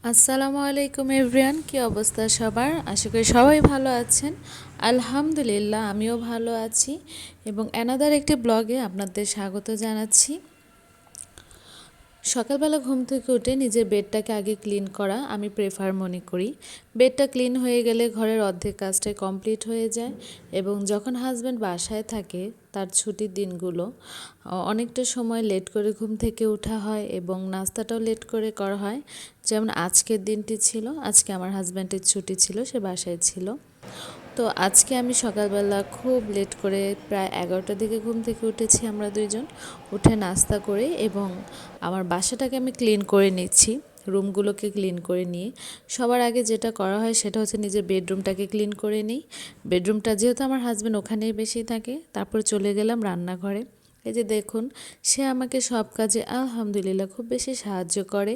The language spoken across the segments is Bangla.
আসসালামু আলাইকুম এভরিওয়ান, কি অবস্থা সবার? আশা করি সবাই ভালো আছেন। আলহামদুলিল্লাহ আমিও ভালো আছি এবং অ্যানাদার একটি ব্লগে আপনাদের স্বাগত জানাচ্ছি। সকালবেলা ঘুম থেকে উঠে নিজের বেডটাকে আগে ক্লিন করা আমি প্রেফার মনে করি। বেডটা ক্লিন হয়ে গেলে ঘরের অর্ধেক কাজটাই কমপ্লিট হয়ে যায় এবং যখন হাজব্যান্ড বাসায় থাকে তার ছুটির দিনগুলো অনেকটা সময় লেট করে ঘুম থেকে ওঠা হয় এবং নাস্তাটাও লেট করে করা হয়। যেমন আজকের দিনটি ছিল, আজকে আমার হাজব্যান্ডের ছুটি ছিল, সে বাসায় ছিল। তো আজকে আমি সকালবেলা খুব লেট করে প্রায় 11টার দিকে ঘুম থেকে উঠেছি আমরা দুইজন। উঠে নাস্তা করে এবং আমার বাসাটাকে আমি ক্লিন করে নিচ্ছি, রুমগুলোকে ক্লিন করে নিয়ে সবার আগে যেটা করা হয় সেটা হচ্ছে নিজের বেডরুমটাকে ক্লিন করে নিই। বেডরুমটা যেহেতু আমার হাজব্যান্ড ওখানেই বেশি থাকে, তারপর চলে গেলাম রান্নাঘরে। এই যে দেখুন, সে আমাকে সব কাজে আলহামদুলিল্লাহ খুব বেশি সাহায্য করে।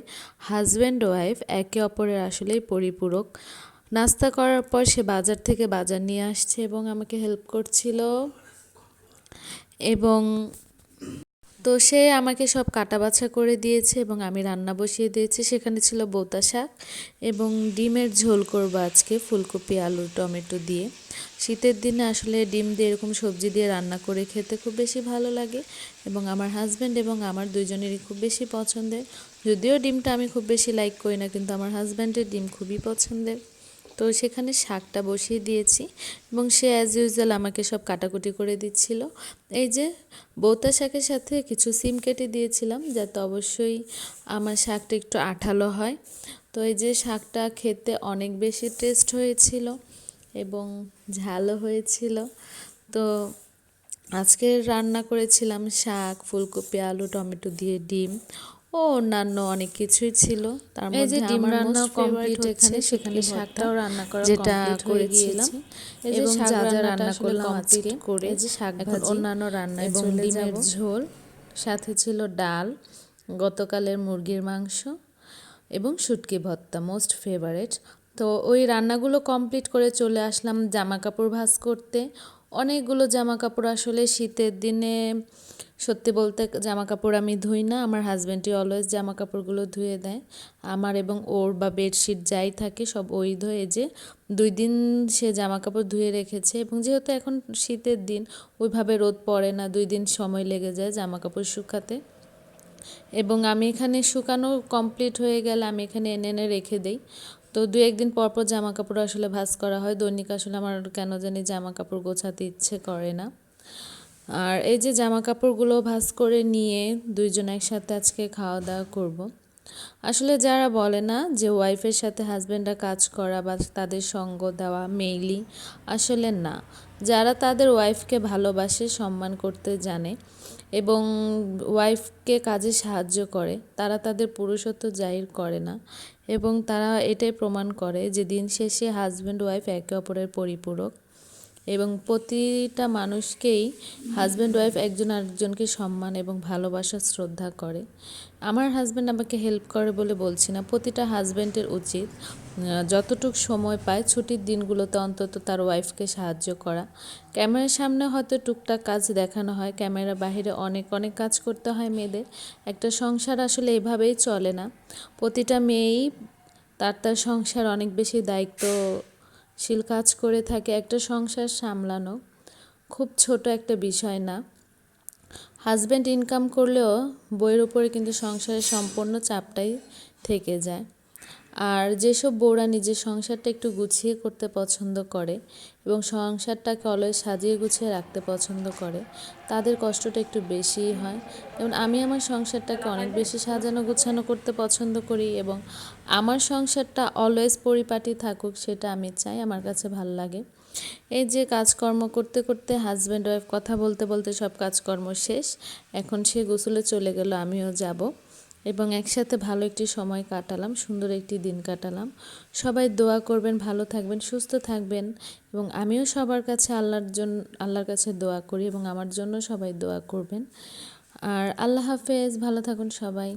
হাজব্যান্ড ওয়াইফ একে অপরের আসলেই পরিপূরক। নাস্তা করার পর সে বাজার থেকে বাজার নিয়ে আসছে এবং আমাকে হেল্প করছিল এবং তো সে আমাকে সব কাটা বাছা করে দিয়েছে এবং আমি রান্না বসিয়ে দিয়েছি। সেখানে ছিল বউতা শাক এবং ডিমের ঝোল করব আজকে, ফুলকপি আলু টমেটো দিয়ে। শীতের দিনে আসলে ডিম দিয়ে এরকম সবজি দিয়ে রান্না করে খেতে খুব বেশি ভালো লাগে এবং আমার হাজব্যান্ড এবং আমার দুইজনেরই খুব বেশি পছন্দের। যদিও ডিমটা আমি খুব বেশি লাইক করি না, কিন্তু আমার হাজব্যান্ডের ডিম খুবই পছন্দের। তো সেখানে শাকটা বসিয়ে দিয়েছি এবং সে অ্যাজ ইউজুয়াল আমাকে সব কাটাকুটি করে দিচ্ছিল। এই যে বউতা শাকের সাথে কিছু সিম কেটে দিয়েছিলাম যাতে অবশ্যই আমার শাকটা একটু আঠালো হয়। তো এই যে শাকটা খেতে অনেক বেশি টেস্ট হয়েছিল এবং ঝালও হয়েছিল। তো আজকে রান্না করেছিলাম শাক, ফুলকপি আলু টমেটো দিয়ে ডিম ও অন্যান্য অনেক কিছুই ছিল। তার মধ্যে ডিম রান্না কমপ্লিট এখানে, সেখানে শাকটাও রান্না করা যেটা করে গিয়েছিলাম এবং যা যা রান্না করলাম আজকে করে এই যে শাক ভাজি অন্যান্য রান্না এবং ডিমের ঝোল, সাথে ছিল ডাল, গতকালের মুরগির মাংস এবং শুটকি ভর্তা, মোস্ট ফেভারেট। তো ওই রান্নাগুলো কমপ্লিট করে চলে আসলাম জামা কাপড় ভাঁজ করতে। অনেকগুলো জামা কাপড়, আসলে শীতের দিনে সত্যি বলতে জামা কাপড় আমি ধুই না, আমার হাজব্যান্ডই অলওয়েজ জামা কাপড়গুলো ধুয়ে দেয়। আমার এবং ওর বা বেডশিট যাই থাকে সব ওই ধুয়ে, যে 2 দিন সে জামা কাপড় ধুয়ে রেখেছে এবং যেহেতু এখন শীতের দিন ওইভাবে রোদ পড়ে না, 2 দিন সময় লেগে যায় জামা কাপড় শুকাতে। এবং আমি এখানে শুকানো কমপ্লিট হয়ে গেলে আমি এখানে এনে এনে রেখে দেই। তো 2-1 দিন পর পর জামা কাপড় আসলে ভাঁজ করা হয়। দৈনিক আসলে আমার কেন জানি জামা কাপড় গোছাতে ইচ্ছে করে না। আর এই যে জামা কাপড়গুলো ভাঁজ করে নিয়ে দুইজন একসাথে আজকে খাওয়া দাওয়া করব। আসলে যারা বলে না যে ওয়াইফের সাথে হাজব্যান্ডরা কাজ করা বা তাদের সঙ্গ দেওয়া মেইলি, আসলে না। যারা তাদের ওয়াইফকে ভালোবাসে, সম্মান করতে জানে এবং ওয়াইফকে কাজে সাহায্য করে, তারা তাদের পুরুষত্ব জাহির করে না এবং তারা এটাই প্রমাণ করে যে দিন শেষে হাজব্যান্ড ওয়াইফ একে অপরের পরিপূরক এবং প্রতিটা মানুষকেই হাজব্যান্ড ওয়াইফ একজন আরেকজনকে সম্মান এবং ভালোবাসা শ্রদ্ধা করে। আমার হাজব্যান্ড আমাকে হেল্প করে বলে বলছি না, প্রতিটা হাজব্যান্ডের উচিত যতটুকু সময় পায় ছুটির দিনগুলোতে অন্তত তার ওয়াইফকে সাহায্য করা। ক্যামেরার সামনে হয়তো টুকটাক কাজ দেখানো হয়, ক্যামেরার বাইরে অনেক অনেক কাজ করতে হয় মেয়েদের। একটা সংসার আসলে এভাবেই চলে না, প্রতিটা মেয়েই তার তার সংসার অনেক বেশি দায়িত্বশীল কাজ করে থাকে। একটা সংসার সামলানো খুব ছোট একটা বিষয় না। হাজব্যান্ড ইনকাম করলেও বউয়ের উপরে কিন্তু সংসারের সম্পূর্ণ চাপটাই থেকে যায়। আর যেসব বউরা নিজের সংসারটা একটু গুছিয়ে করতে পছন্দ করে এবং সংসারটাকে অলওয়েজ সাজিয়ে গুছিয়ে রাখতে পছন্দ করে, তাদের কষ্টটা একটু বেশিই হয়। যেমন আমি আমার সংসারটাকে অনেক বেশি সাজানো গুছানো করতে পছন্দ করি এবং আমার সংসারটা অলওয়েজ পরিপাটি থাকুক, সেটা আমি চাই, আমার কাছে ভালো লাগে। এই যে কাজকর্ম করতে করতে হাজব্যান্ড ওয়াইফ কথা বলতে বলতে সব কাজকর্ম শেষ। এখন সে গোসলে চলে গেল, আমিও যাব এবং একসাথে ভালো একটি সময় কাটালাম, সুন্দর একটি দিন কাটালাম। সবাই দোয়া করবেন, ভালো থাকবেন, সুস্থ থাকবেন এবং আমিও সবার কাছে আল্লাহর কাছে দোয়া করি এবং আমার জন্য সবাই দোয়া করবেন। আর আল্লাহ হাফেজ, ভালো থাকুন সবাই।